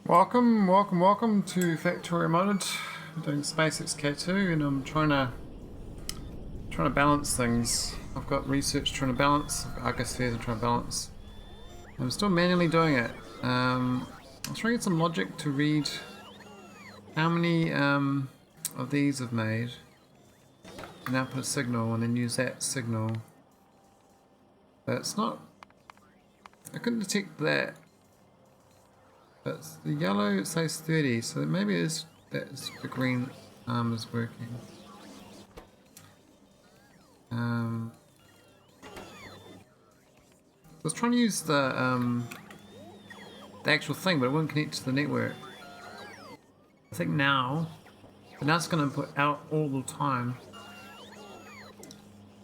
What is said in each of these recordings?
Welcome to Factorio Modded. I'm doing SpaceX K2 and I'm trying to balance things. I've got research trying to balance, I've got arcospheres I'm trying to balance. I'm still manually doing it. I was trying to get some logic to read how many of these I've made and output a signal and then use that signal. But it's not, I couldn't detect that. But the yellow, it says 30, so maybe it is that's the green arm is working. I was trying to use the actual thing, but it wouldn't connect to the network. I think now it's going to put out all the time,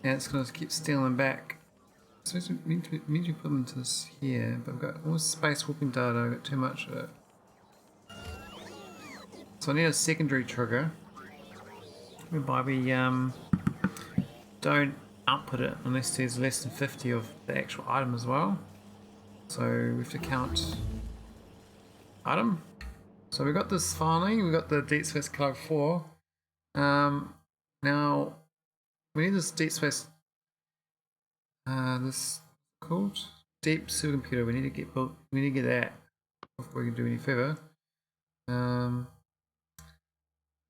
and it's going to keep stealing back. So we need to put them into this here, but we've got all this spacewalking data, I've got too much of it. So I need a secondary trigger, whereby we don't output it unless there's less than 50 of the actual item as well. So we have to count item. So we got this finally, we got the Deep Space Cloud 4. Now we need this Deep Space this called deep supercomputer. We need to get built. We need to get that before we can do any further.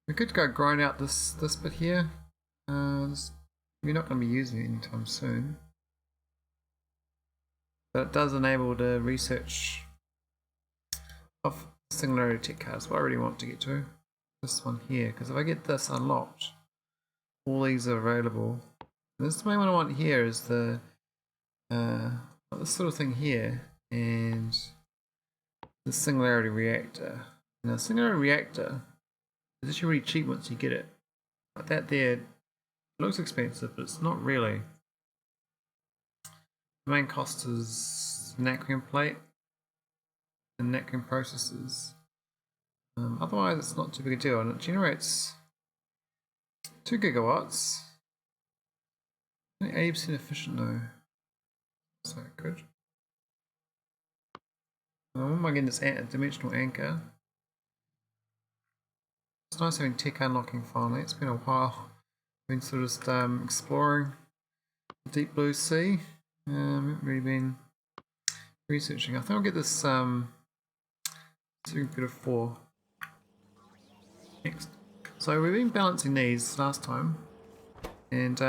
We could go grind out this bit here. We're not going to be using it anytime soon, but it does enable the research of singularity tech cards. What I really want to get to this one here, because if I get this unlocked, all these are available. This the main one I want here is the this sort of thing here, and the singularity reactor. Now, the singularity reactor is actually really cheap once you get it. Like that there, it looks expensive, but it's not really. The main cost is nacreon plate and nacreon processors. Otherwise, it's not too big a deal, and it generates 2 gigawatts. 80% efficient though, so good. What am I getting this dimensional anchor? It's nice having tech unlocking finally. It's been a while. I've been sort of exploring the deep blue sea. I haven't really been researching. I think I'll get this supercomputer 4 next. So we've been balancing these last time, and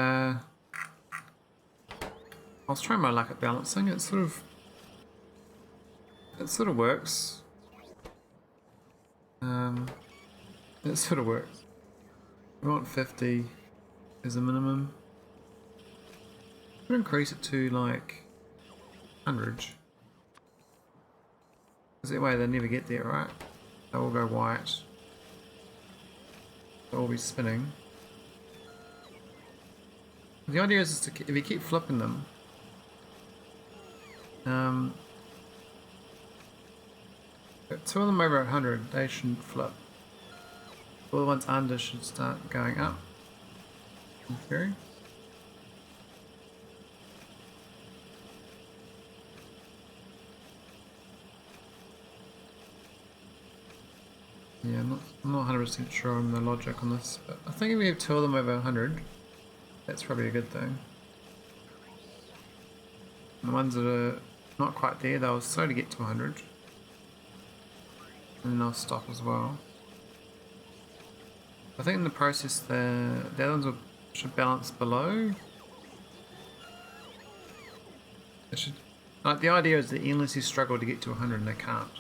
I was trying my luck at balancing. It sort of works. It sort of works. We want 50 as a minimum. We'll increase it to like 100. Because that way they never get there, right? They all go white. They'll all be spinning. The idea is to, if you keep flipping them, but 2 of them over 100, they shouldn't flip. All the ones under should start going up in theory. Yeah, I'm not 100% sure on the logic on this, but I think if we have 2 of them over 100, that's probably a good thing. And the ones that are not quite there, they'll slowly get to 100. And then they'll stop as well. I think in the process the other ones should balance below. It should, like, the idea is that endlessly struggle to get to 100 and they can't.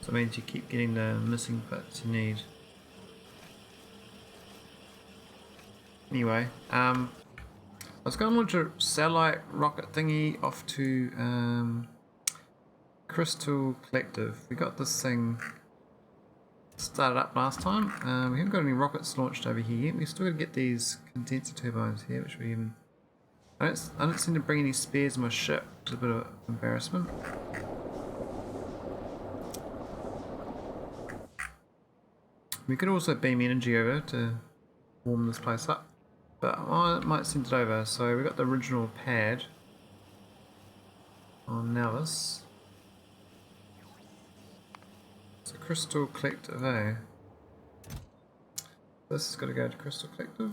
So it means you keep getting the missing bits you need. Anyway, I was going to launch a satellite rocket thingy off to Crystal Collective. We got this thing started up last time. We haven't got any rockets launched over here yet. We still got to get these condenser turbines here, which we even... I don't seem to bring any spares in my ship, which is a bit of embarrassment. We could also beam energy over to warm this place up, but I might send it over. So we got the original pad on Navis. So crystal collective, eh? This has got to go to crystal collective.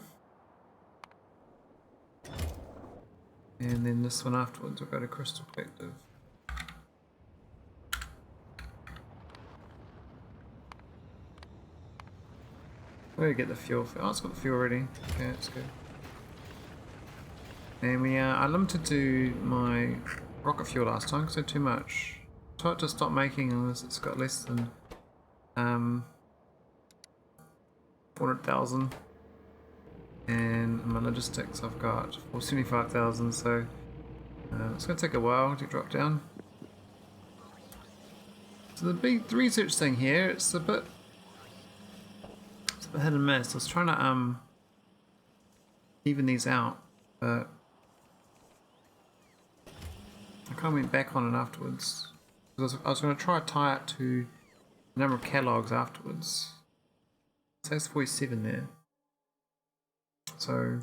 And then this one afterwards will go to crystal collective. Where do we get the fuel? Oh, it's got the fuel already. Okay, that's good. And I limited to my rocket fuel last time because I had too much. I tried to stop making unless it's got less than 400,000. And my logistics I've got 475,000, so it's going to take a while to drop down. So the research thing here, it's a bit hit and miss. I was trying to even these out, but I kind of went back on it afterwards. Because I was going to try to tie it to the number of catalogs afterwards. So that's 47 there. So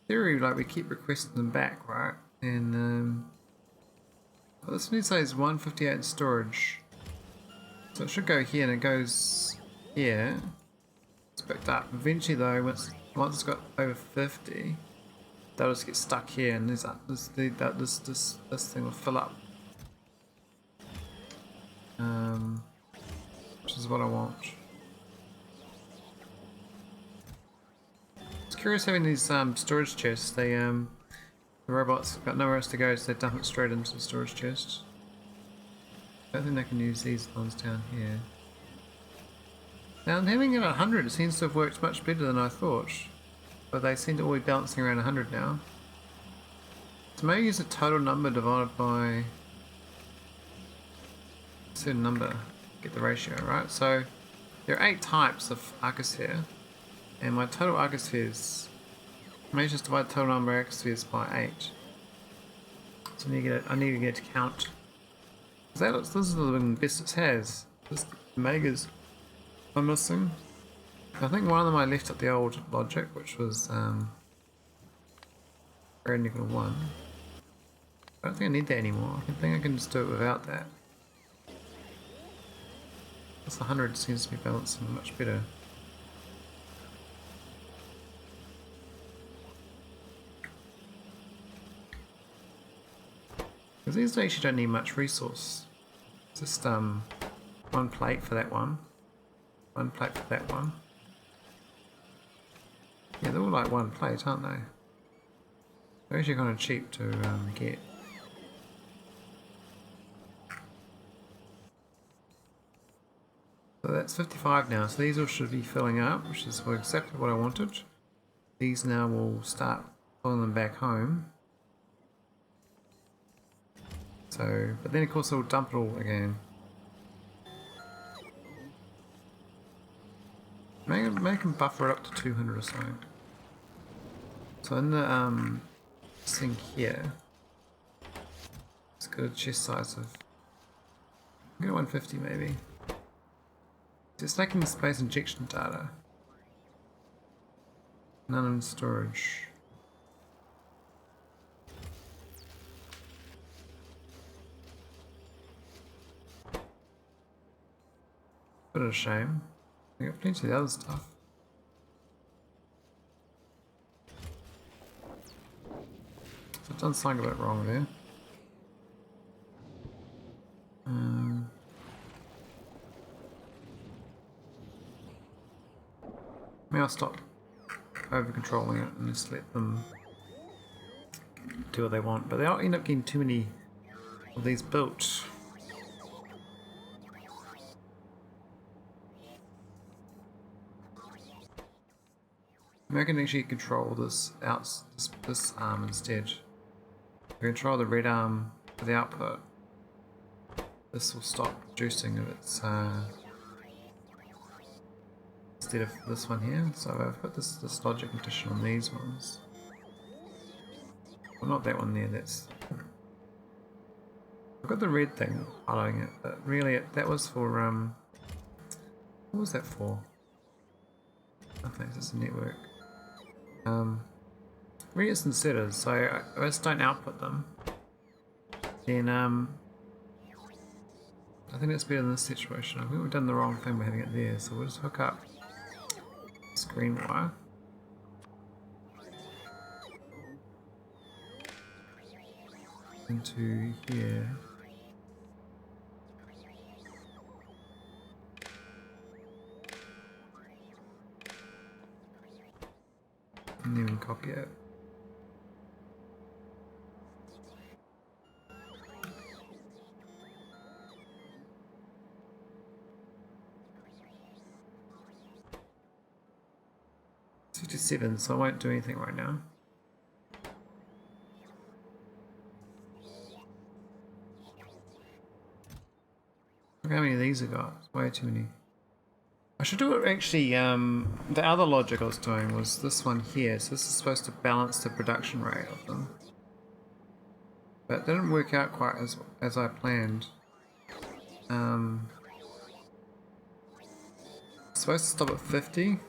theory, like we keep requesting them back, right? And well, this new says 158 in storage. So it should go here and it goes here. It's picked up. Eventually though, once it's got over 50, they'll just get stuck here and this thing will fill up. Which is what I want. It's curious having these storage chests. They the robots got nowhere else to go, so they dump it straight into the storage chest. I don't think they can use these ones down here. Now, having it at 100, it seems to have worked much better than I thought. But they seem to all be bouncing around 100 now. So maybe use a total number divided by a certain number. Get the ratio, right? So there are 8 types of arcosphere. And my total arcospheres, maybe just divide the total number of arcospheres by 8. So I need to get to count. This is the best it has. This megas I'm missing. I think one of them I left at the old logic, which was grade nickel 1. I don't think I need that anymore. I think I can just do it without that. This 100 seems to be balancing much better. Because these actually don't need much resource. Just one plate for that one. One plate for that one. Yeah, they're all like one plate, aren't they? They're actually kind of cheap to get. So that's 55 now, so these all should be filling up, which is exactly what I wanted. These now will start pulling them back home. So, but then of course they'll dump it all again. Make them buffer it up to 200 or so. So in the thing here, it's got a chest size of, I'm gonna 150 maybe. It's taking the space injection data. None in storage. Bit of a shame. I got plenty of the other stuff. So I've done something a bit wrong there. Maybe I'll stop over controlling it and just let them do what they want. But they'll end up getting too many of these built. Maybe I can actually control this arm instead. I control the red arm for the output. This will stop producing if it's instead of this one here. So I've put this logic condition on these ones. Well, not that one there. That's I've got the red thing following it, but really that was for what was that for? Nothing. It's just a network. Really it's inserters, so I just don't output them. then I think it's better than this situation. I think we've done the wrong thing by having it there, so we'll just hook up this green wire. Into here. And then we copy it. $57, so I won't do anything right now. Look how many of these I got. It's way too many. I should do it actually, the other logic I was doing was this one here, so this is supposed to balance the production rate of them. But it didn't work out quite as I planned. It's supposed to stop at 50,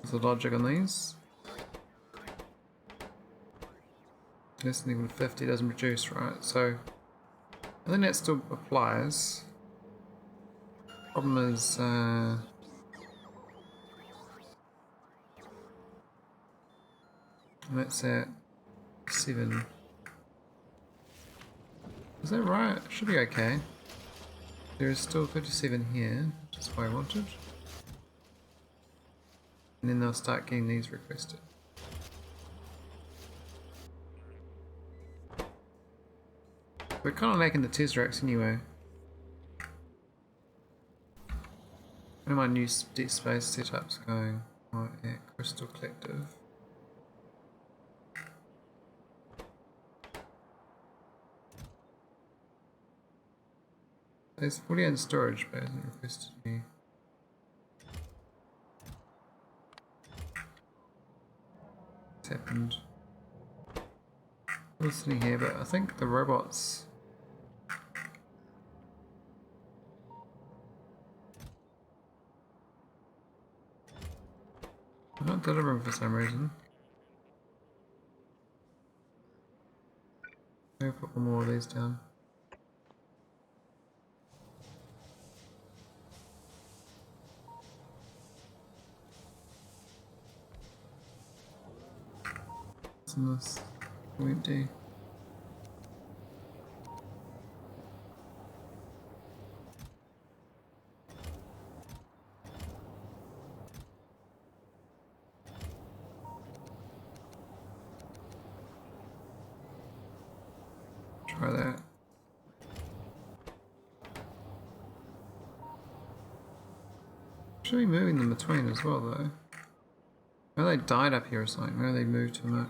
is the logic on these. Less than equal to 50 doesn't produce, right? So, I think that still applies. Problem is, and that's at 7. Is that right? It should be okay. There is still 57 here, which is what I wanted. And then they'll start getting these requested. We're kind of lacking the Tesseracts anyway. Where are my new deep space setups going? Oh, yeah, Crystal Collective. There's 48 in storage, but it hasn't requested me. What's happened? I was sitting here, but I think the robots. I'm not delivering for some reason. Maybe put one more of these down. What's in this? Empty. Try that. Should be moving them between as well though. Maybe they died up here or something. Maybe they moved too much.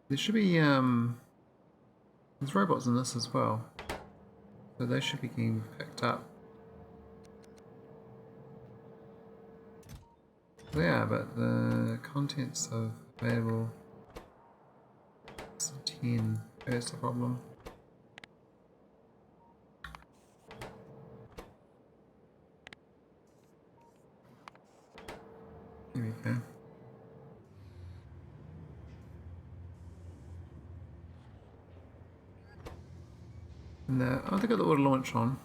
There should be there's robots in this as well. So they should be getting picked up. Yeah, but the contents of available is 10. That's the problem. There we go. And I think I've got the auto launch on.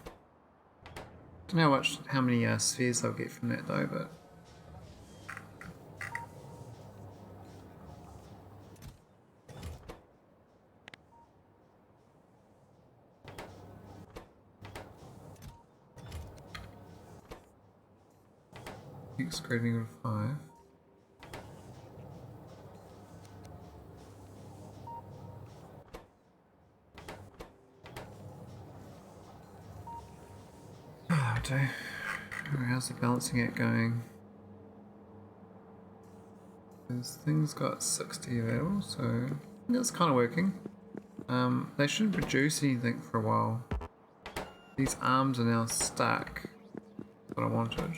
Don't know how many spheres I'll get from that though, but X grading of 5. Oh dear. How's the balancing act going? This thing's got 60 available, so I think that's kind of working. They shouldn't produce anything for a while. These arms are now stuck. That's what I wanted.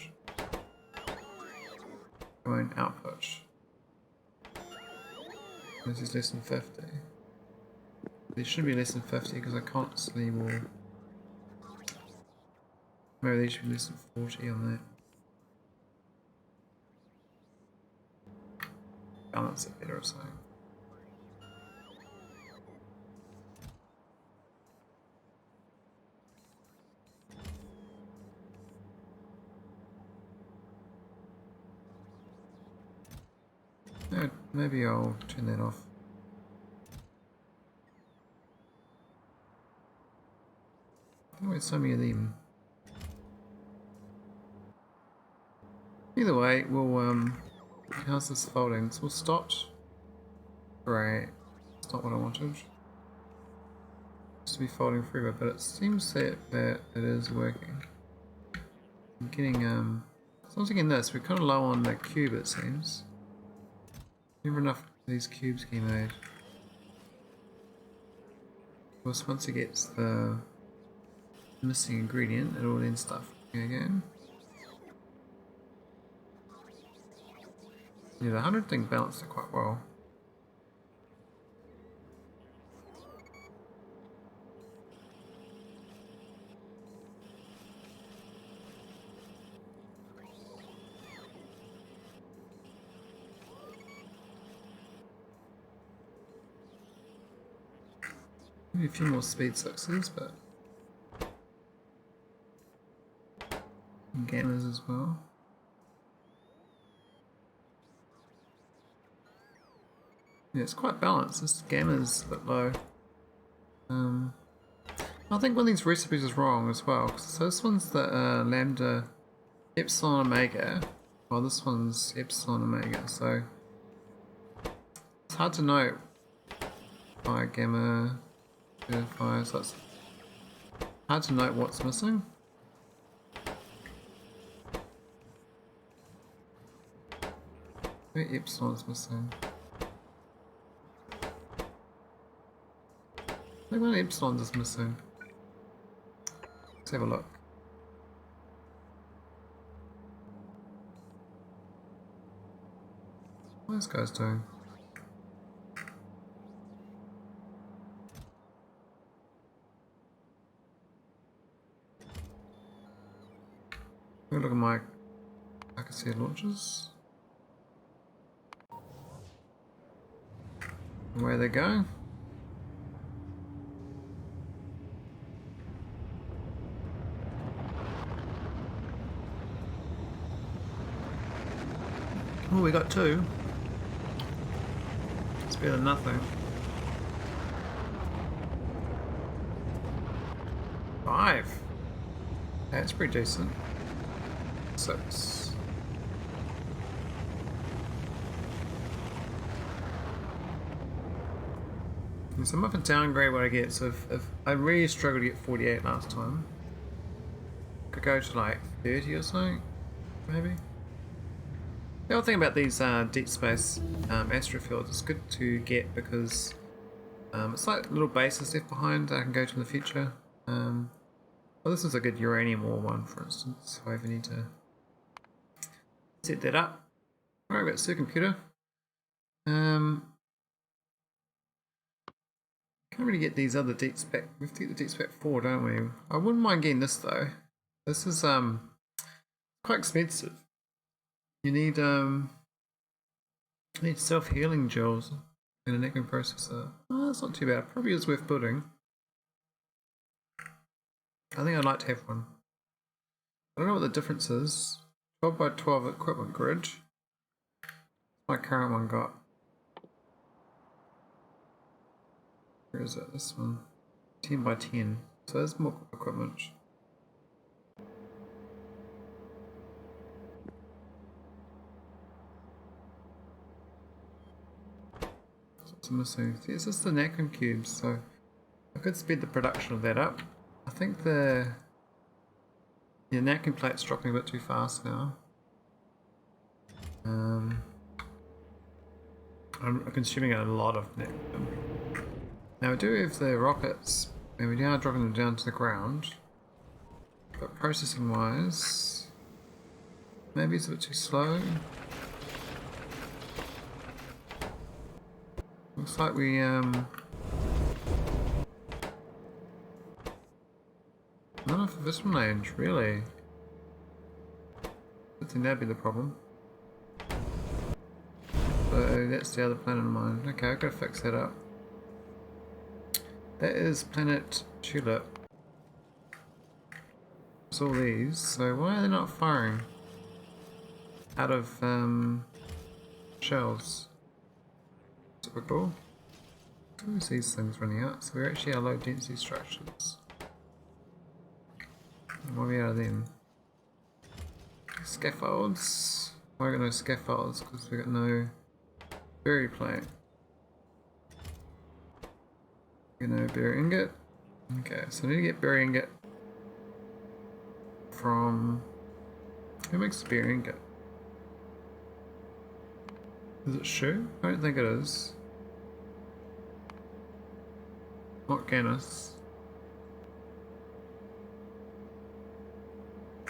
Going output. This is less than 50. There should be less than 50 because I constantly will. Maybe there should be less than 40 on that. balance it better or something. Yeah, maybe I'll turn that off. Oh, there's so many of them. Either way, we'll how's this folding? So we'll stop. Great. It's not what I wanted. It's to be folding forever, but it seems that it is working. I'm getting so I'm thinking this, we're kinda low on the cube it seems. Never enough of these cubes get made. Of course once it gets the missing ingredient, it'll then start again. Yeah, the 100 thing balanced it quite well. Maybe a few more speed 6s, but gammas as well. Yeah, it's quite balanced. This gamma's a bit low. I think one of these recipes is wrong as well. So this one's the lambda epsilon omega, while this one's epsilon omega. So it's hard to know by gamma 35. So it's hard to note what's missing. Maybe epsilon's missing. I think one epsilon is missing. Let's have a look. What are these guys doing? Look at my, I can see it launches. Where they go? Oh, we got 2. It's better than nothing. 5. That's pretty decent. 6. So I'm up and downgrade what I get. So if I really struggled to get 48 last time, could go to like 30 or something, maybe. The other thing about these deep space astrofields, it's good to get because it's like little bases left behind that I can go to in the future. Well, this is a good uranium ore one, for instance, so I ever need to set that up. Alright, we've got supercomputer. Can't really get these other deep spec. We have to get the deep spec 4, don't we? I wouldn't mind getting this though. This is quite expensive. You need self-healing gels and an endgame processor. Oh, that's not too bad. Probably is worth building. I think I'd like to have one. I don't know what the difference is. 12 by 12 equipment grid. My current one got. Where is it? This one. 10 by 10. So there's more equipment. Missing. See, it's just the napkin cubes, so I could speed the production of that up. I think the napkin plate's dropping a bit too fast now. I'm consuming a lot of napkin. Now we do have the rockets, and we are dropping them down to the ground. But processing wise, maybe it's a bit too slow. Looks like we not enough of this range, really. I think that'd be the problem. So that's the other planet of mine. Okay, I've got to fix that up. That is planet Tulip. It's all these. So why are they not firing out of shells? Typical. Where's these things running out? So we're actually our low density structures. What are we out of them? Scaffolds. Why we got no scaffolds? Because we got no berry plate. You know, berry ingot. Okay, so I need to get berry ingot from... Who makes berry ingot? Is it Shu? I don't think it is. Not Ganis.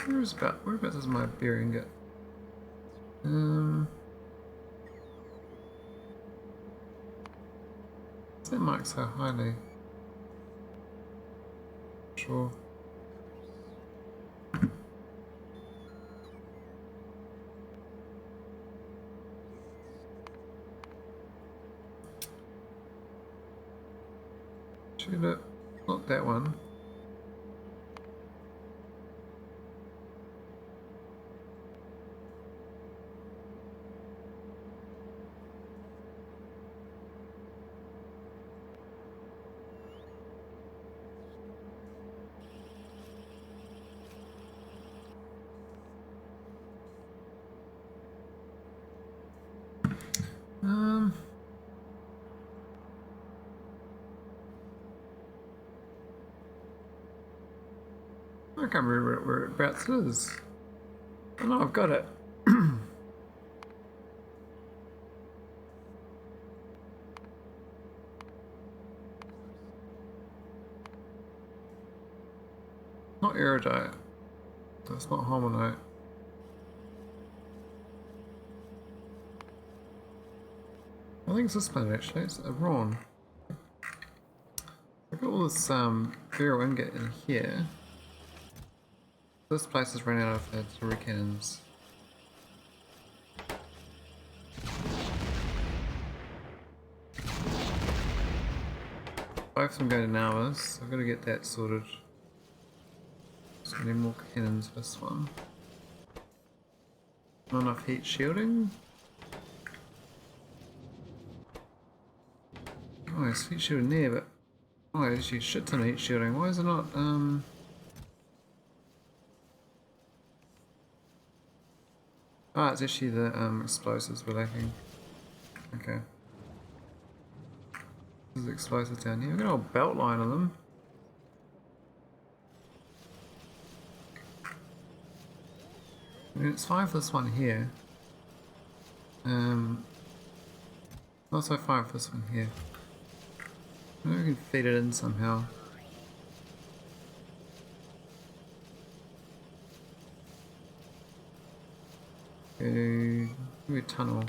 Whereabouts is my berry ingot? Is that marked so highly? Sure. Tulip, not that one. I can't remember whereabouts it is. Oh no, I've got it. Not erudite. That's not homonite. I think it's this planet actually. It's Arawn. I've got all this burial ingot in here. This place has run out of artillery cannons. Both of them go to Nawas, so I've got to get that sorted. So I need more cannons for this one. Not enough heat shielding. Oh, there's heat shielding there, but oh, there's actually a shit ton of heat shielding. Why is it not Ah, it's actually the explosives we're lacking. Okay. There's explosives down here. We've got a whole belt line of them. I mean, it's fine for this one here. Not so fine for this one here. Maybe we can feed it in somehow. Okay, maybe a tunnel.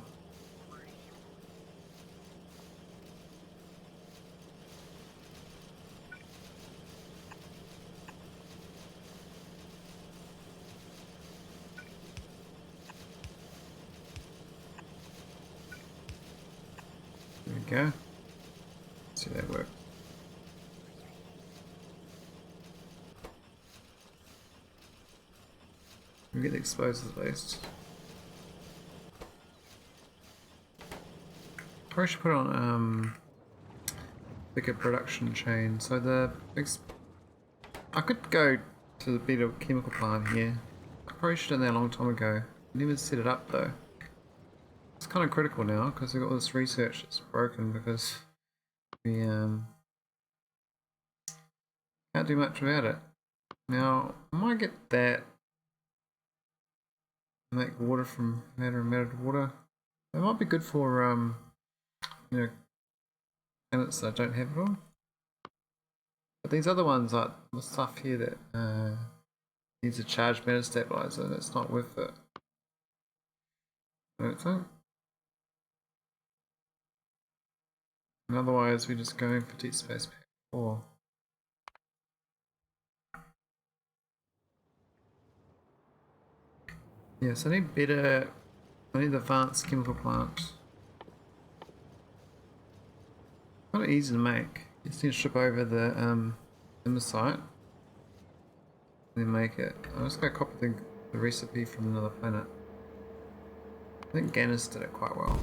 There we go. Let's see that work. We get the explosives at least. Probably should put on bigger production chain. So I could go to the beta chemical plant here. I probably should have done that a long time ago. Never set it up though. It's kind of critical now because we've got all this research that's broken because we can't do much about it. Now I might get that. Make water from matter and matter to water. It might be good for you know, planets that don't have it on. But these other ones, like the stuff here that needs a charged matter stabilizer, that's not worth it. I don't think. And otherwise, we're just going for Deep Space Pack 4. Yes, I need the advanced chemical plant. Not easy to make. You just need to ship over the site. And then make it. I'm just going to copy the recipe from another planet. I think Gannis did it quite well.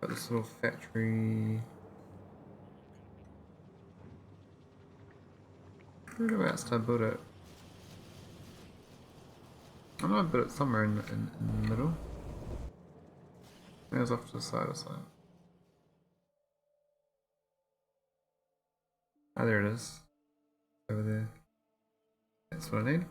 Got this little factory. Whereabouts did I build it? I know I built it somewhere in the middle. It was off to the side or something. Ah, there it is. Over there. That's what I need.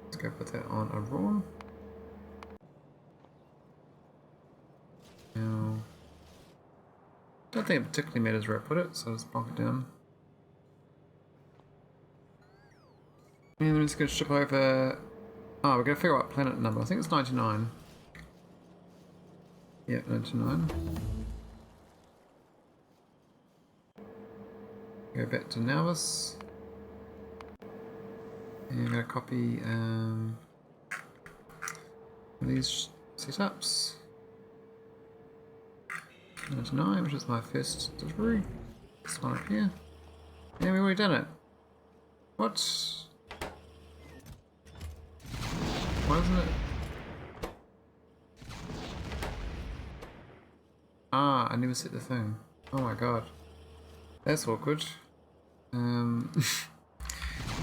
Let's go put that on Arawn. Now, don't think it particularly matters where I put it, so I'll just plonk it down. And I'm just going to ship over. Oh, we're going to figure out what planet number. I think it's 99. Yeah, 99. Go back to Navis. And I'm going to copy these setups. 99, which is my first delivery. This one up here. Yeah, we've already done it. What? Why isn't it? Ah, I never set the thing. Oh my god. That's awkward.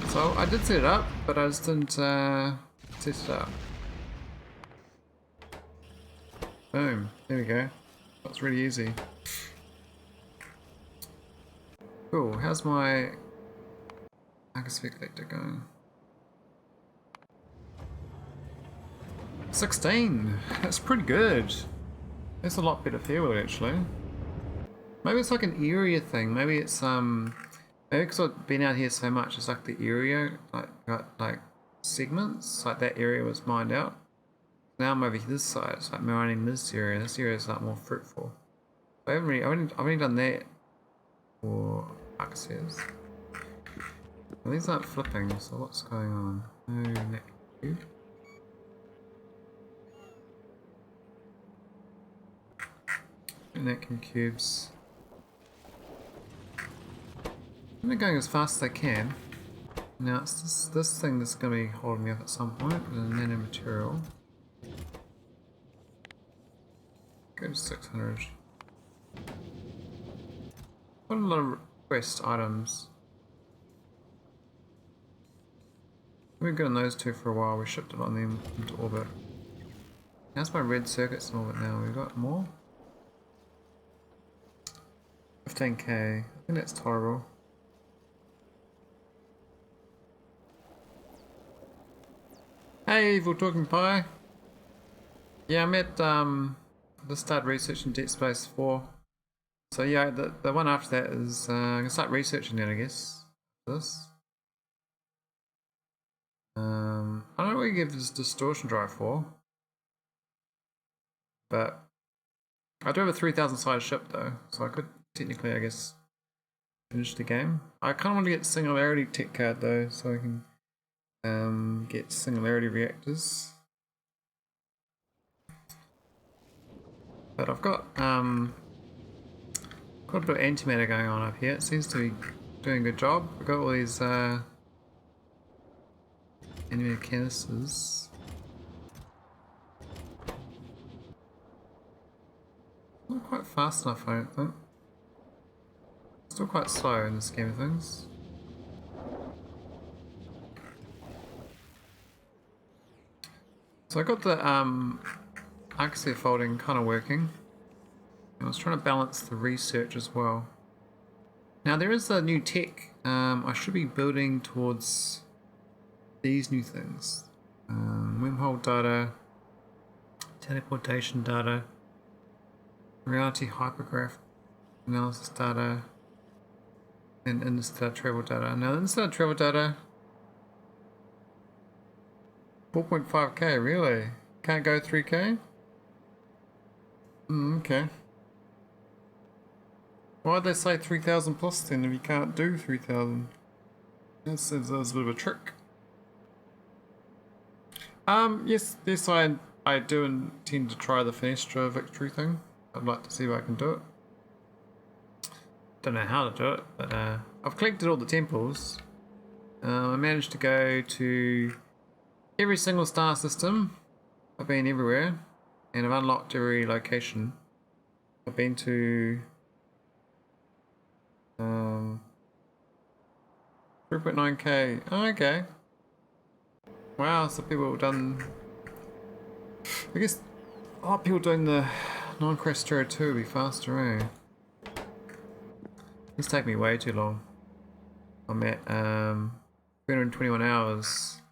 So I did set it up, but I just didn't set it up. Boom. There we go. That's really easy. Cool. How's my atmosphere collector going? 16. That's pretty good. That's a lot better farewell actually. Maybe it's like an area thing. Maybe it's maybe because I've been out here so much, it's like the area got like segments. Like that area was mined out. Now I'm over here this side. It's like mining this area. This area is like more fruitful. I've only done that for access. Well, these aren't flipping. So what's going on? No net cube. Neck and cubes. They're going as fast as they can. Now it's this thing that's going to be holding me up at some point. The nanomaterial. Go to 600. What a lot of request items. We've been on those two for a while. We shipped a lot of them into orbit. How's my red circuits in orbit now? We've got more. 15k. I think that's tolerable. Hey, Evil Talking Pie. Yeah, I'm at just started researching Deep Space 4. So yeah, the one after that is I'm gonna start researching that, I guess. This. I don't know what you give this distortion drive for, but I do have a 3,000 sided ship though, so I could technically, I guess, finish the game. I kind of want to get singularity tech card though, so I can get singularity reactors. But I've got quite a bit of antimatter going on up here. It seems to be doing a good job. I've got all these antimatter canisters. Not quite fast enough, I don't think. Still quite slow in the scheme of things. So I got the axis folding kind of working. I was trying to balance the research as well. Now there is a new tech. I should be building towards these new things. Wormhole data, teleportation data, reality hypergraph analysis data, and interstellar travel data. Now interstellar travel data, 4.5k, really? Can't go 3k? Okay. Why'd they say 3,000 plus then if you can't do 3,000? That was a bit of a trick. Yes, I do intend to try the Fenestra victory thing. I'd like to see if I can do it. Don't know how to do it, but I've collected all the temples. I managed to go to every single star system. I've been everywhere, and I've unlocked every location. I've been to 3.9k. Oh, okay. Wow, so people have done. I guess a lot of people doing the non-Krastorio 2 would be faster, eh? It's taking me way too long. I'm at 321 hours.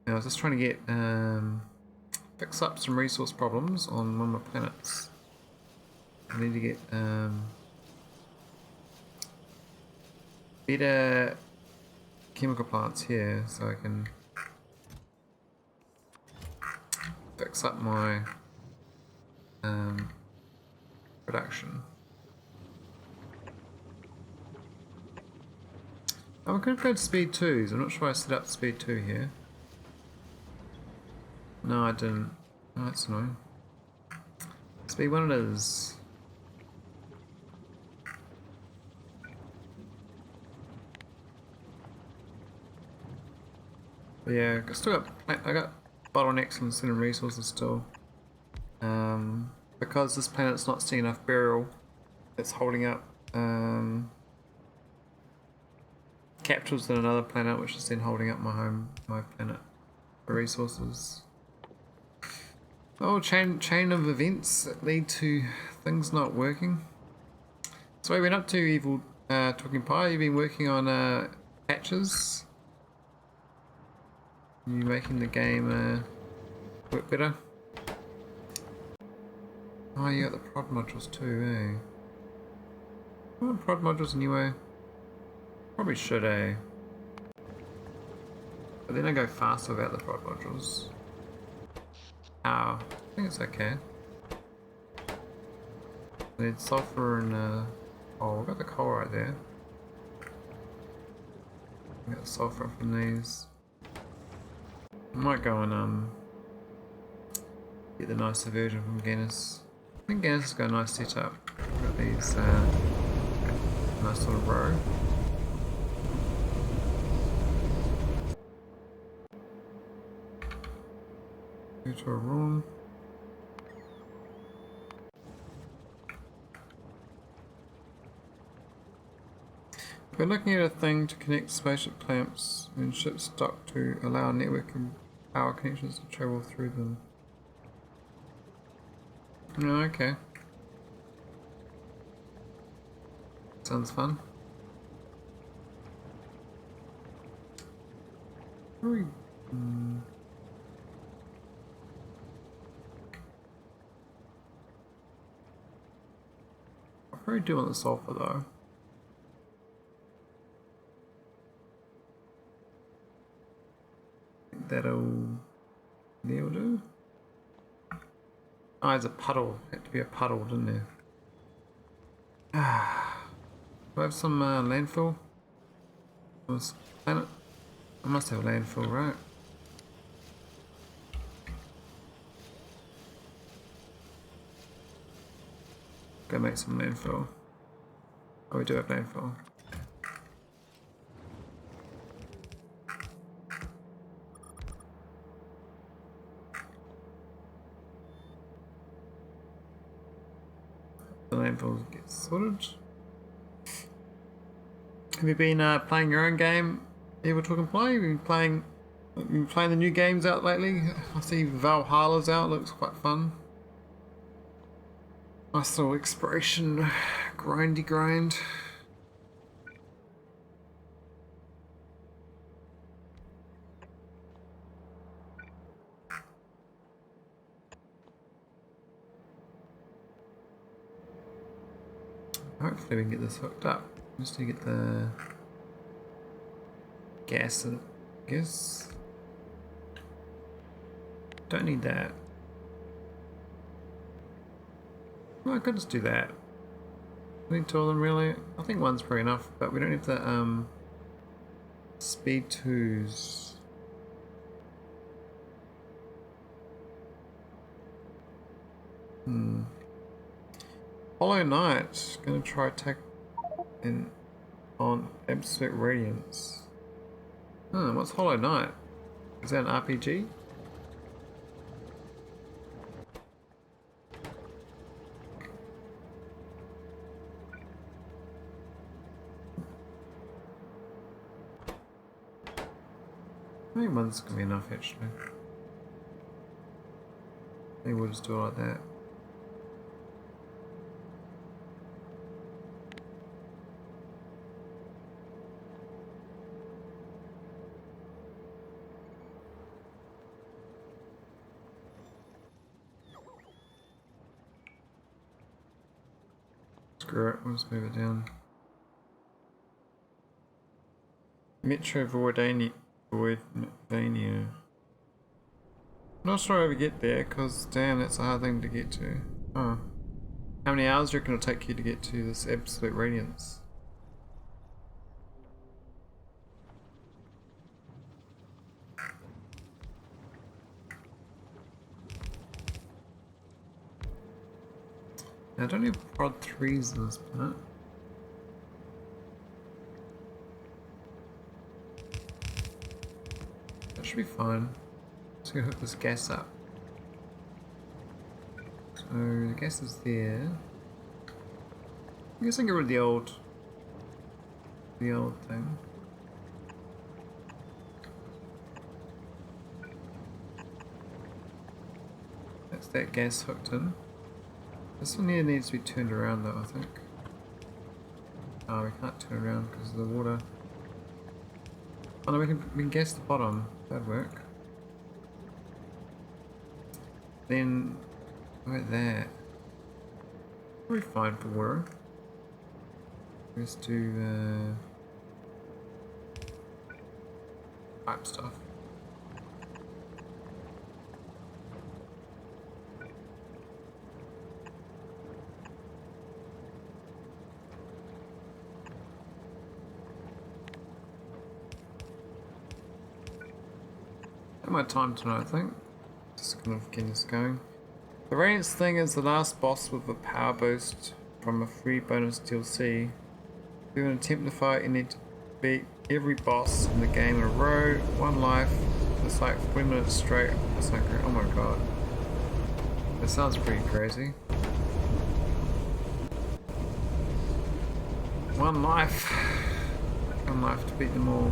And I was just trying to get fix up some resource problems on one of my planets. I need to get better chemical plants here so I can fix up my production. I'm going to go to speed 2s. I'm not sure I set up speed 2 here. No, I didn't. Oh, that's annoying. Speed 1 it is. But yeah, I got bottlenecks on certain resources still. Because this planet's not seeing enough burial, it's holding up capsules in another planet, which is then holding up my planet for resources. Oh, chain of events that lead to things not working. So what have you been up to, Evil Talking Pie? You've been working on patches. You making the game work better? Oh, you got the prod modules too, eh? Oh, prod modules anyway. Probably should, eh? But then I go faster without the prod modules. Ow. I think it's okay. I need sulfur and oh, we've got the coal right there. We got the sulfur from these. I might go and get the nicer version from Guinness. I think Guinness has got a nice setup. We've got these nice little row. Go to Arawn. We're looking at a thing to connect spaceship clamps and ships dock to allow networking power connections to travel through them. Oh, okay. Sounds fun. Very. I probably do want the sulfur though. That'll do. Oh, it's a puddle. It had to be a puddle, didn't there? Do I have some landfill? On this planet? I must have landfill, right? Go make some landfill. Oh, we do have landfill. The landfill gets sorted. Have you been playing your own game? Evil Talking Play? Have you been playing the new games out lately? I see Valhalla's out, looks quite fun. Nice little exploration, grindy grind. Hopefully we can get this hooked up. Just to get the gas in, I guess. Don't need that. Well, I could just do that. We need two of them really. I think one's pretty enough, but we don't need the speed 2s. Hollow Knight. Gonna try attack in on absolute radiance. What's Hollow Knight? Is that an RPG? I think one's gonna be enough actually. I think we'll just do it like that. Screw it, we'll just move it down. Metroidvania. Not sure how we get there, because damn, that's a hard thing to get to. Oh. How many hours do you reckon it'll take you to get to this absolute radiance? I don't have prod 3s in this part. That should be fine. Just gonna hook this gas up. So the gas is there. I guess I can get rid of the old thing. That's that gas hooked in. This one here needs to be turned around though, I think. Oh, we can't turn around because of the water. Oh no, we can gas the bottom. That'd work. Then, like that. We're fine for water. Let's do pipe stuff. My time tonight, I think. Just kind of getting this going. The Radiance thing is the last boss with a power boost from a free bonus DLC. If you're going to attempt the fight, you need to beat every boss in the game in a row. 1 life. It's like 40 minutes straight. It's like, oh my god. That sounds pretty crazy. 1 life. 1 life to beat them all.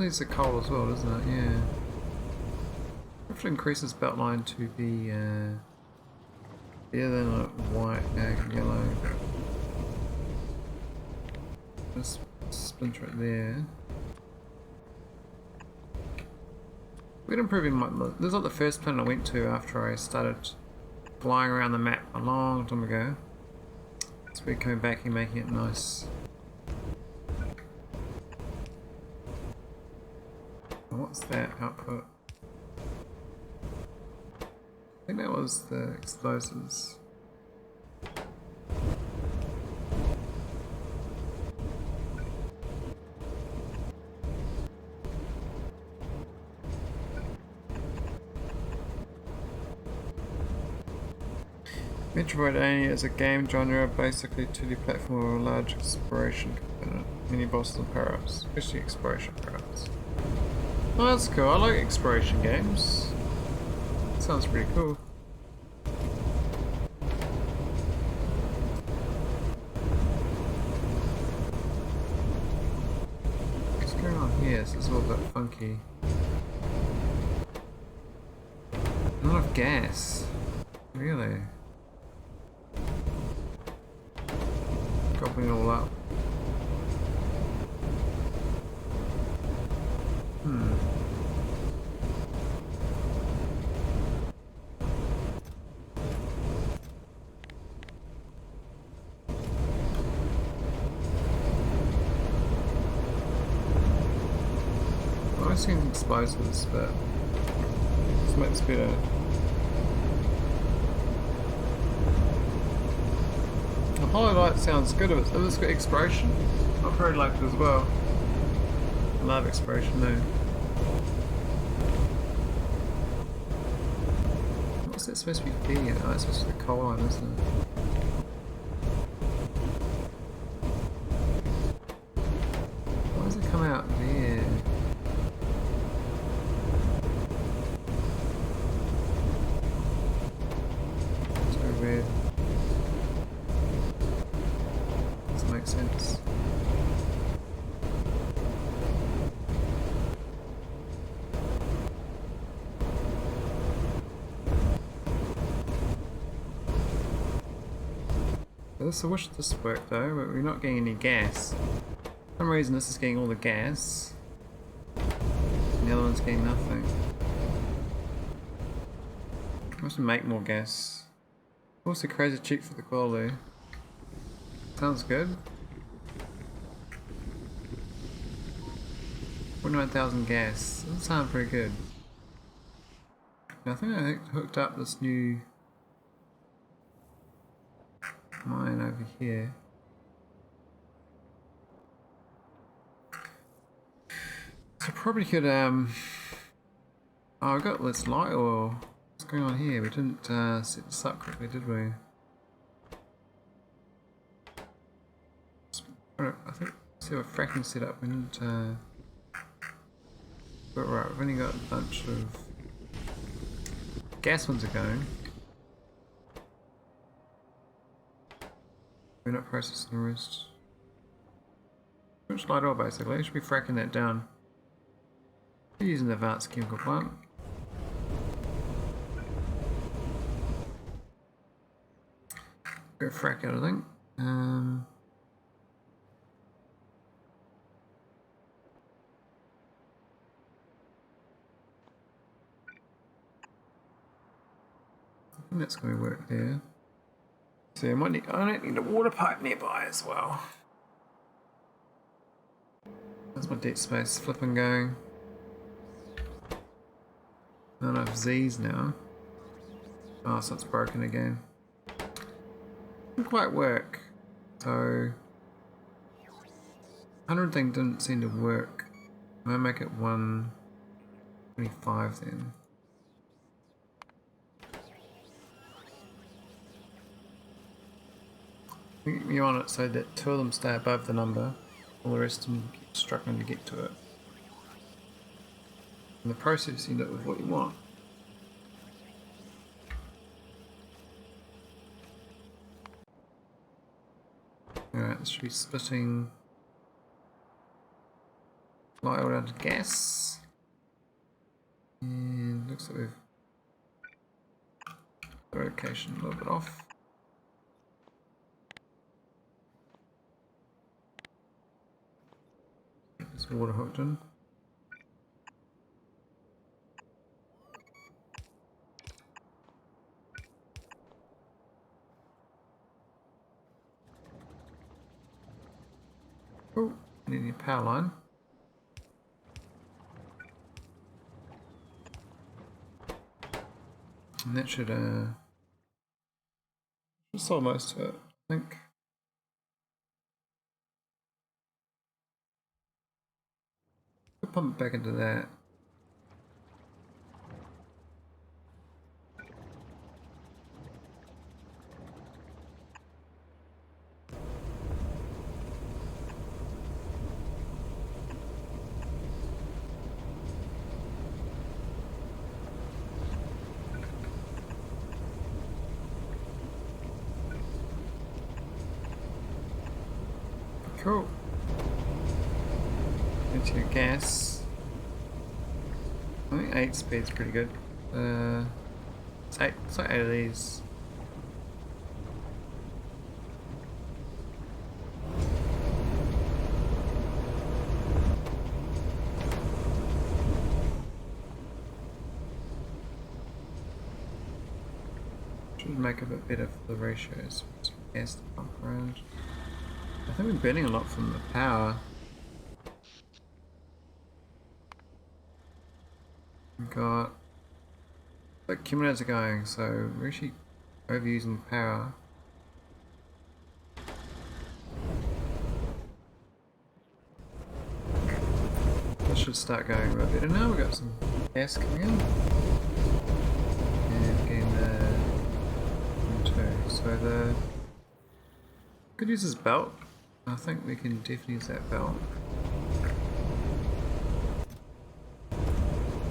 It's a coal as well, doesn't it? Yeah. We have to increase this belt line to be better than a white, yellow. This splint right there. We can improve in my. This is not the first planet I went to after I started flying around the map a long time ago. So we're coming back and making it nice. What's that output? I think that was the explosives. Metroidvania is a game genre, basically 2D platform with a large exploration component, many bosses and power-ups, especially exploration power-ups. Oh, that's cool. I like exploration games. Sounds pretty cool. What's going on here? This is all a bit funky. Not enough gas. Really? Gobbling it all up. I've seen explosives, but this makes better. Maholic sounds good. If it's got exploration, I probably like it as well. I love exploration though. What's it supposed to be feeding? Oh, it's supposed to be the coal line, isn't it? Why does it come out there? So weird. Doesn't make sense. I wish this worked though, but we're not getting any gas. For some reason this is getting all the gas, and the other one's getting nothing. I must make more gas. Also crazy cheap for the quality. Sounds good. 49,000 gas. Doesn't sound pretty good. I think I hooked up this new mine over here. So probably could oh, I got this light oil. What's going on here? We didn't set this up correctly, did we? I think see what fracking set up. We didn't but right, we've only got a bunch of gas ones are going. We're not processing the rest. Too much light oil basically. We should be fracking that down. We're using the advanced chemical plant. Go frack out, I think. I think that's going to work there. So I might need a water pipe nearby as well. That's my deep space flipping going. Not enough Z's now. Oh, so it's broken again. Didn't quite work. So 100 thing didn't seem to work. I'm gonna make it 125 then. You want it so that 2 of them stay above the number, all the rest of them keep struggling to get to it. And the process you end up with what you want. Alright, this should be splitting light oil down to gas. And looks like we've got the location a little bit off. This water hooked in. Oh, need a power line. And that should solve most of it, I think. We'll pump it back into that. Cool. Into your gas. I think 8 speed's pretty good. It's like 8 of these. Should make a bit better for the ratios. Some gas to pump around. I think we're burning a lot from the power. We've got like accumulators are going, so we're actually overusing power. should start going a bit better now. We've got some gas coming in. And again, two. So the... could use this belt. I think we can definitely use that belt. I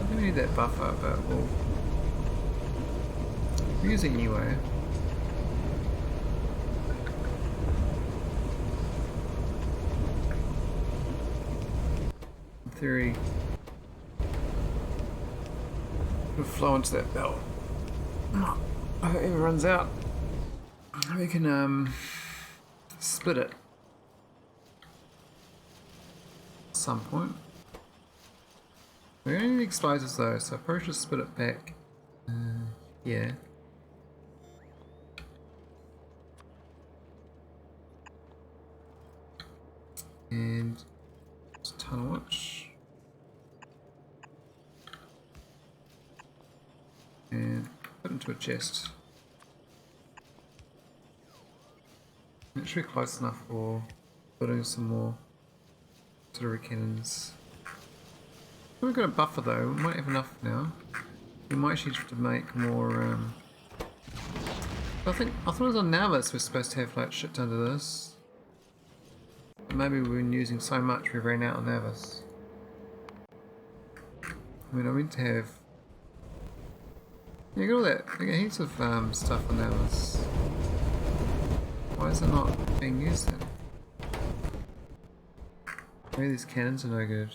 think we need that buffer, but we'll use it anyway. In theory, we'll flow into that belt. I hope it runs out. We can split it at some point. We only need explosives though, so I probably should split it back. Yeah. And just tunnel watch. And put it into a chest. It should be close enough for building some more artillery cannons. We've got a buffer though, we might have enough now. We might actually have to make more I thought it was on Navis we're supposed to have like shit ton of this. But maybe we've been using so much we ran out on Navis. I mean I meant to have... yeah, you got all that, you got heaps of stuff on Navis. Why is it not being used then? Maybe these cannons are no good.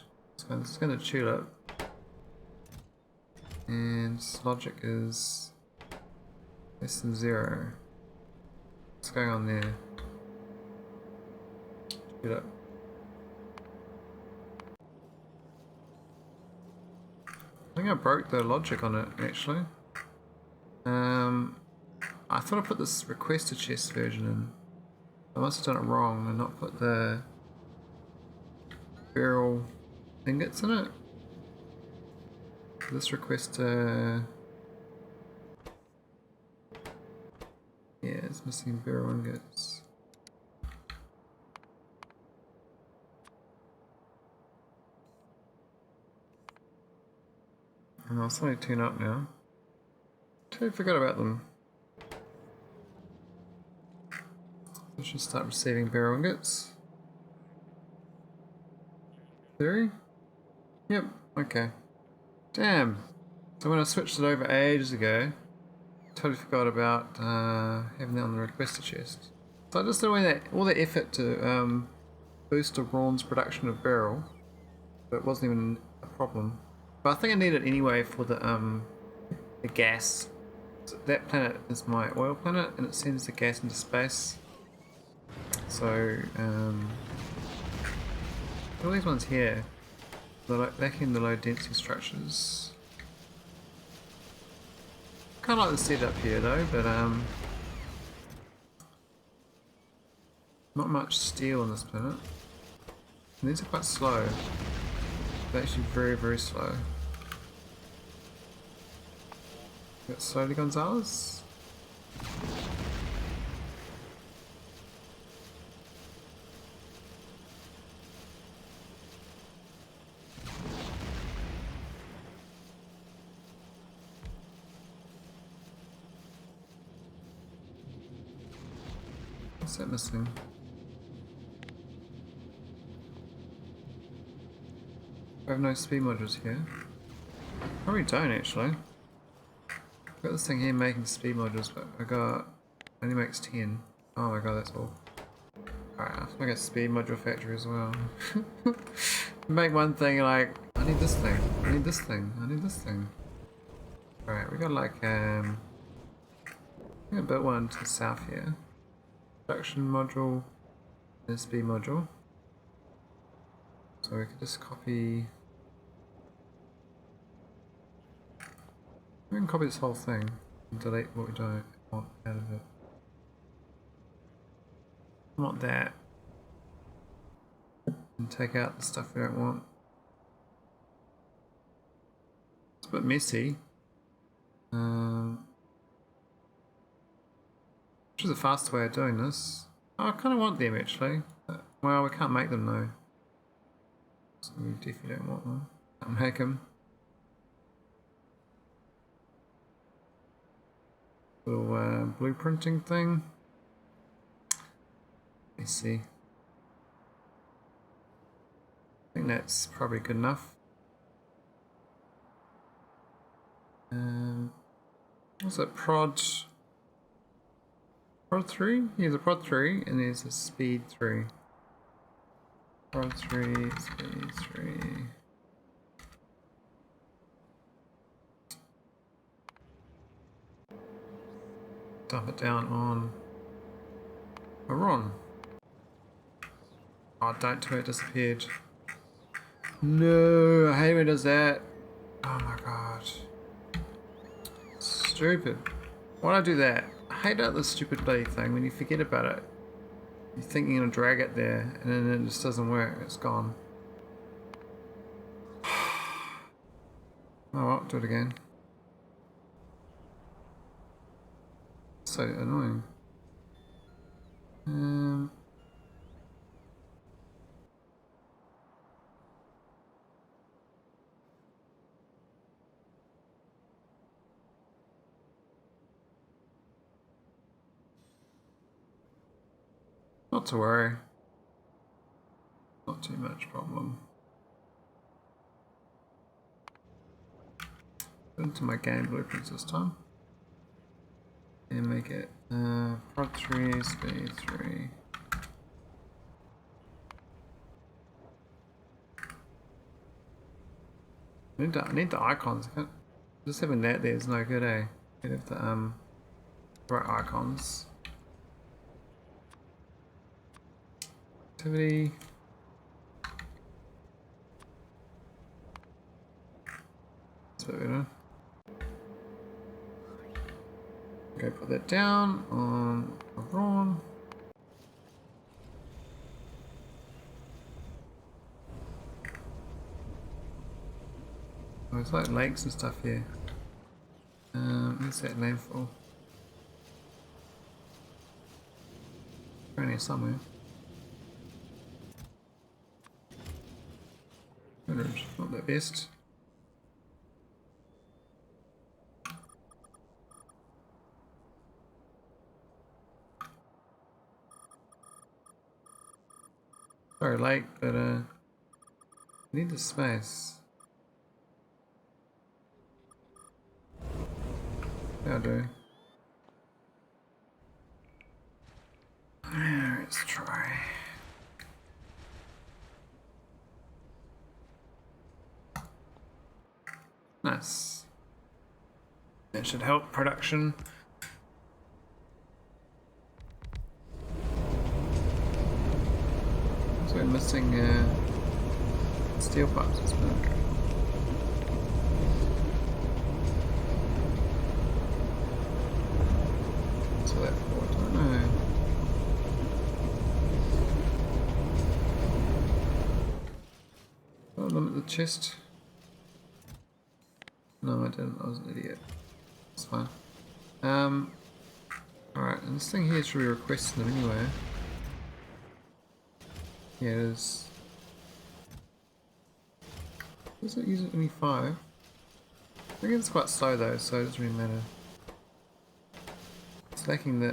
It's going to tulip. And logic is less than 0. What's going on there? Tulip. I think I broke the logic on it actually. I thought I put this requested chest version in. I must have done it wrong and not put the barrel ingots in it. This request yeah, it's missing barrel ingots. And I'll suddenly turn up now. Totally forgot about them. I should start receiving barrel ingots. 3? Yep, okay. Damn. So when I switched it over ages ago, totally forgot about having that on the requested chest. So I just did all that effort to boost Arawn's production of barrel, but it wasn't even a problem. But I think I need it anyway for the gas. So that planet is my oil planet, and it sends the gas into space. So all these ones here, they're lacking the low density structures. Kind of like the setup here though, but not much steel on this planet. And these are quite slow. They're actually very, very slow. Got slowly Gonzalez. What's that missing? I have no speed modules here. Probably don't actually. I've got this thing here making speed modules, but only makes 10. Oh my god, that's all. Alright, I have to make a speed module factory as well. Make one thing like, I need this thing, I need this thing, I need this thing. Alright, we got like I think I built one to the south here. Production module and a speed module. So we could just copy. We can copy this whole thing and delete what we don't want out of it. Not that. And take out the stuff we don't want. It's a bit messy. Which is a faster way of doing this. Oh, I kind of want them actually. Well, we can't make them though. So we definitely don't want them. Hack him. Little blueprinting thing. Let me see. I think that's probably good enough. What's it? Prod 3? Here's a prod 3 and there's a speed 3. Prod 3, speed 3. Dump it down on Arawn. Oh, don't tell me it disappeared. No, I hate when it does that. Oh my god. Stupid. Why'd I do that? I hate out this stupid bloody thing when you forget about it. You think you're gonna drag it there and then it just doesn't work, it's gone. Oh well, do it again. So annoying. Not to worry. Not too much problem. Put into my game blueprints this time. And make it prod 3, speed 3. I need the icons. Just having that there is no good, eh? You have the right icons. Activity. That's what we're doing. Okay, put that down on Arawn. Oh, it's like lakes and stuff here. What's that name for? Around here somewhere. 100, not the best. Sorry, lake, but I need the space. Yeah, I do. Let's try. Nice. That should help production. So we're missing steel pipes as well. What's that for? I don't know. Oh, limit the chest. No, I didn't. I was an idiot. It's fine. Alright, and this thing here should be requesting them anyway. Yeah, it is. Does it use it only 5? I think it's quite slow though, so it doesn't really matter. It's lacking the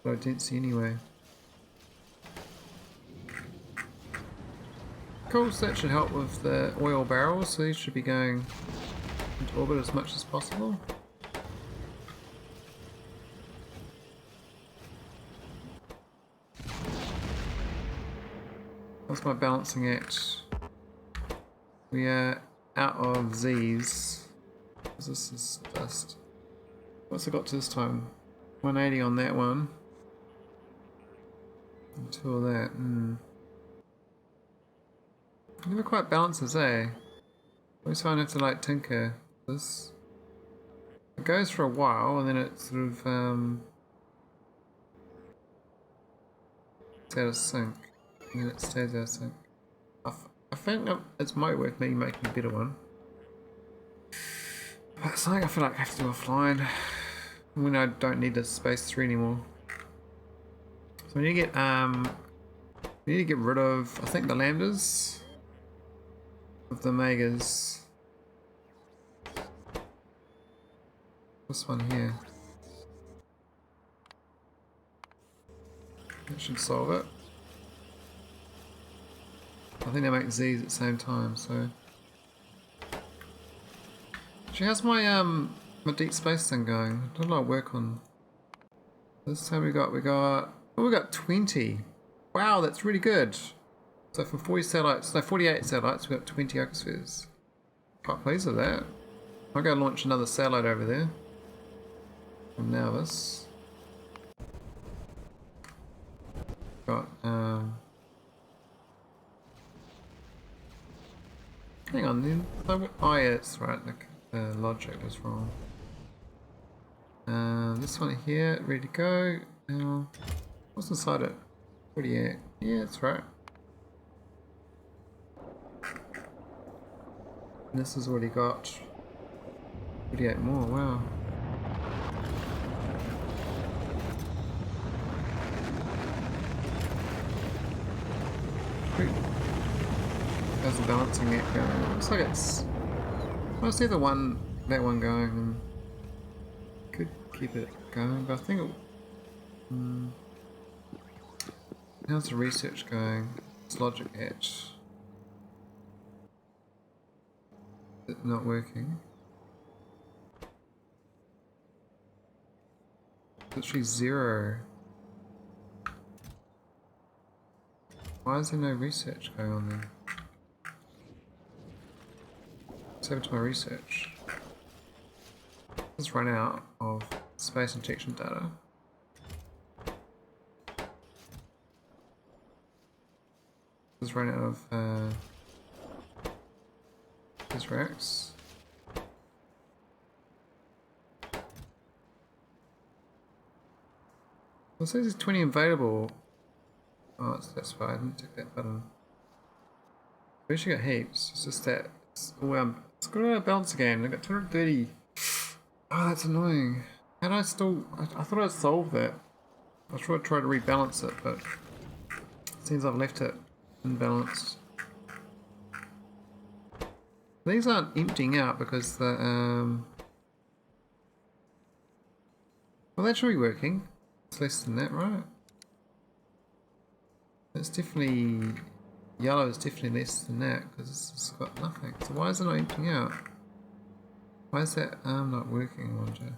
low density anyway. Cool, so that should help with the oil barrels, so these should be going into orbit as much as possible. What's my balancing act? We are out of Z's. This is dust. What's I got to this time? 180 on that one. And 2 of that. Never quite balances, eh? Always find I have to like tinker this. It goes for a while and then it sort of it's out of sync. And then it stays out of sync. I think it's might worth me making a better one. But it's something I feel like I have to do offline when I don't need the space 3 anymore. So we need to get rid of I think the lambdas. of the megas. This one here. That should solve it. I think they make Z's at the same time, so. Actually, how's my deep space thing going? I don't know, work on. This time we got oh, we got 20. Wow, that's really good. So from 40 satellites, no, 48 satellites, we got 20 exospheres. Quite pleased with that. I'll go launch another satellite over there. From Navis. Got hang on then. Oh yeah, it's right, the logic is wrong. This one here, ready to go. What's inside it? 48. Yeah, that's right. And this has already got 48 more, wow. How's the balancing it going? Looks like it's. I see that one going and could keep it going, but I think it. How's the research going? It's logic at. It's not working. Literally 0. Why is there no research going on there? What's happened to my research? Let's run out of space injection data. Let's run out of these racks. Well, it says there's 20 available. Oh, that's why I didn't tick that button. We actually got heaps. It's just that it's got a balance again. I got 230. Oh, that's annoying. How did I still? I thought I'd solved that. I was trying to rebalance it, but it seems I've left it unbalanced. These aren't emptying out because the well, that should be working. It's less than that, right? It's definitely yellow is definitely less than that because it's got nothing. So why is it not emptying out? Why is that arm not working? I wonder.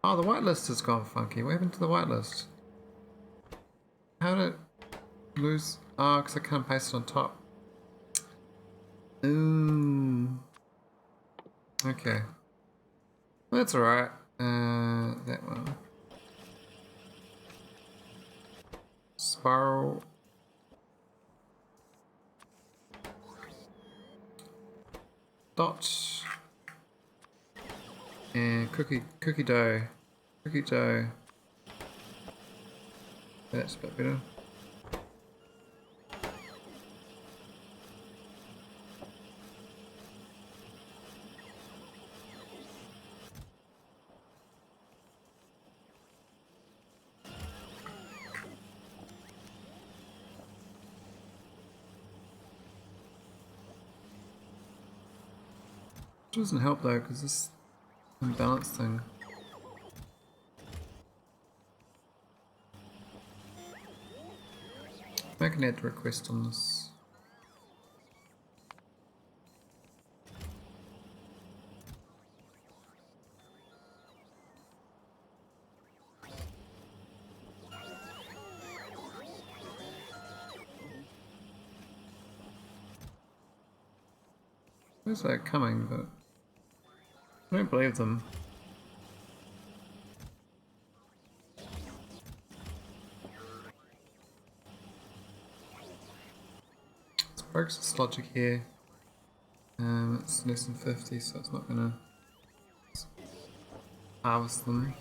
Oh, the whitelist has gone funky. What happened to the whitelist? How did it lose? Oh, because I can't paste it on top. Ooh. Okay. Well, that's alright. That one. Spiral. Dot. And cookie dough. Cookie dough. That's a bit better. It doesn't help though, because this unbalanced thing. I can add a request on this. Where's that coming, but I don't believe them. Let's focus this logic here. It's less than 50, so it's not gonna harvest them.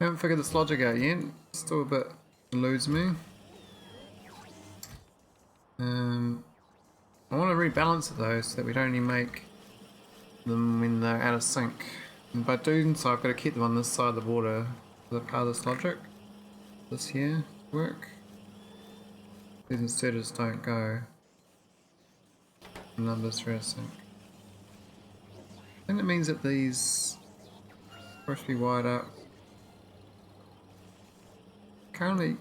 I haven't figured this logic out yet. Still a bit eludes me. I want to rebalance it though, so that we don't only make them when they're out of sync. And by doing so, I've got to keep them on this side of the water for the part of this logic. This here work. These inserters don't go. The numbers are out of sync. I think that means that these are supposed to be wired up. Currently,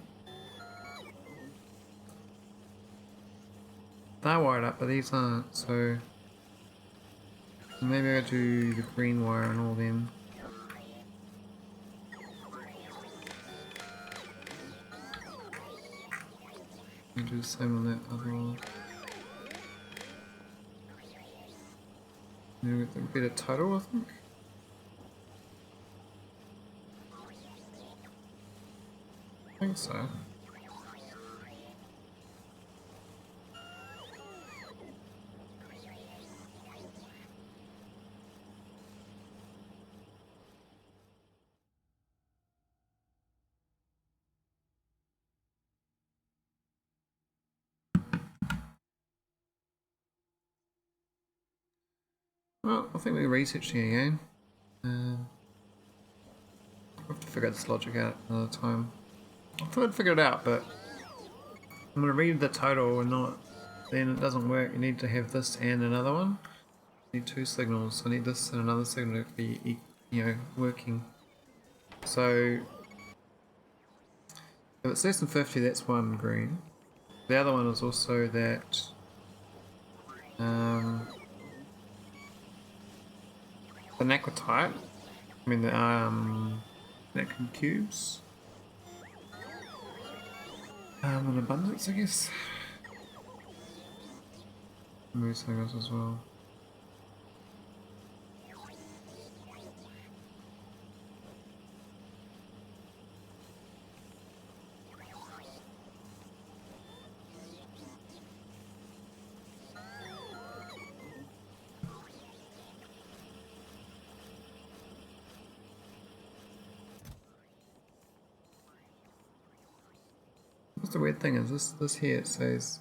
they're wired up, but these aren't, so maybe I do the green wire and all them. And do the same on that other one. Maybe with a bit of total, I think. I think so. Well, I think we're researching again. I'll have to figure this logic out another time. I thought I'd figure it out, but I'm going to read the total or not, then it doesn't work. You need to have this and another one. You need two signals. I need this and another signal to be, working. So if it's less than 50, that's one green. The other one is also that the naquitite, Nacron cubes. An abundance, I guess. Move something else as well. What's the weird thing is this here, it says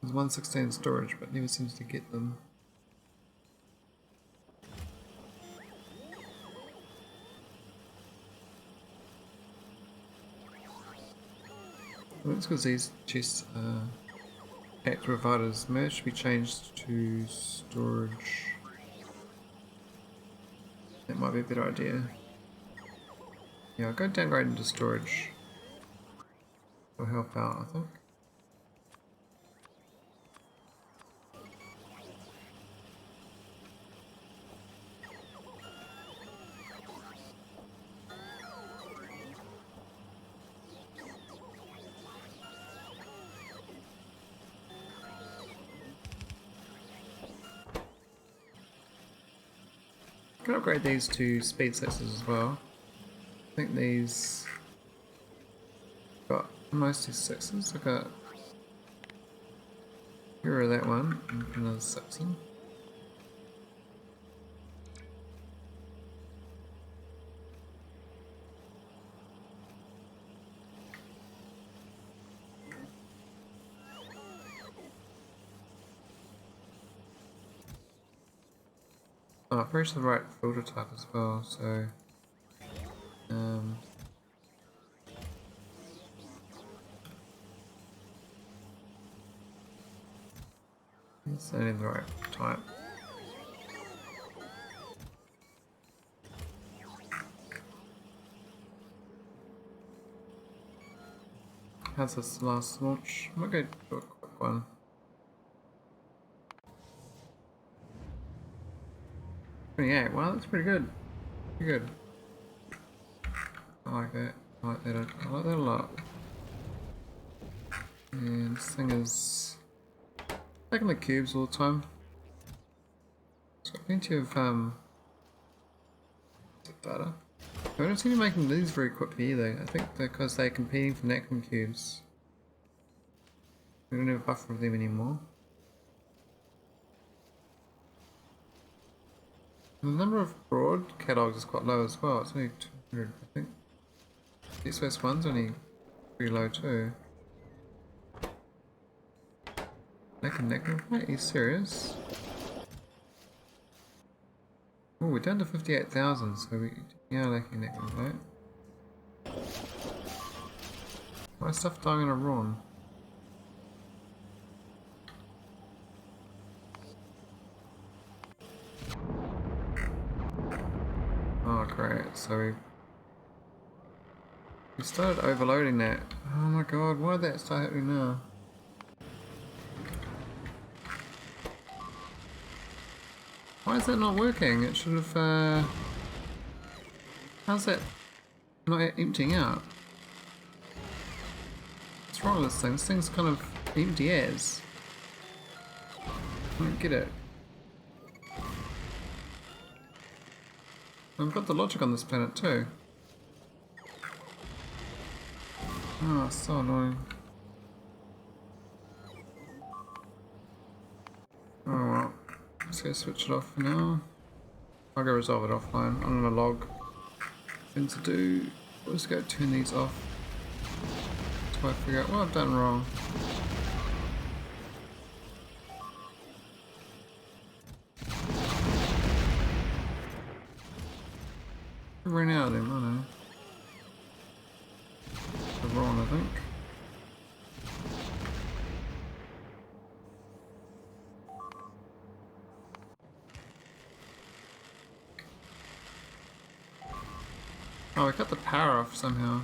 there's 116 storage, but never seems to get them. Well, that's because these chests act providers merge should be changed to storage. That might be a better idea. Yeah, I'll go downgrade into storage. Will help out, I think. Can upgrade these to speed sixes as well. I think these got mostly sixes. I got here are that one and another six in. Oh, I've reached the right filter type as well, so it's only the right type. How's this last launch? I might go do a quick one. Yeah, well, that's pretty good. Pretty good. I like that. I like that. I like that a lot. And this thing is taking the cubes all the time. It's got plenty of data. I don't seem to be making these very quickly either. I think because they're competing for Nacron cubes. We don't have a buffer of them anymore. The number of broad catalogs is quite low as well. It's only 200, I think. X1's only pretty low too. Nickel. Wait, are you serious? Oh, we're down to 58,000, so we are lacking nickel, right? Why is stuff dying in Arawn? Oh great, so we started overloading that. Oh my god, why did that start happening now? Why is that not working? It should have, how's that not emptying out? What's wrong with this thing? This thing's kind of empty as. I don't get it. I've got the logic on this planet too. Oh, it's so annoying. Oh well. Let's go switch it off for now. I'll go resolve it offline. I'm gonna log things to do. Let's go turn these off. Try to figure out what I've done wrong. I ran out of them, I know. Arawn, I think. Oh, we cut the power off somehow.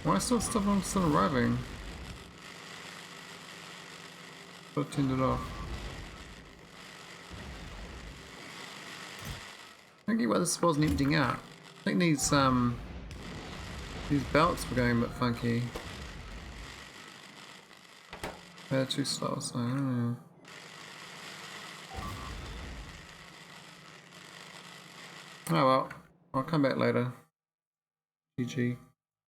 Why is stuff still arriving? I turned it off. I don't get why this wasn't emptying out. I think these belts were going a bit funky. They're too slow, so I don't know. Oh well, I'll come back later. GG.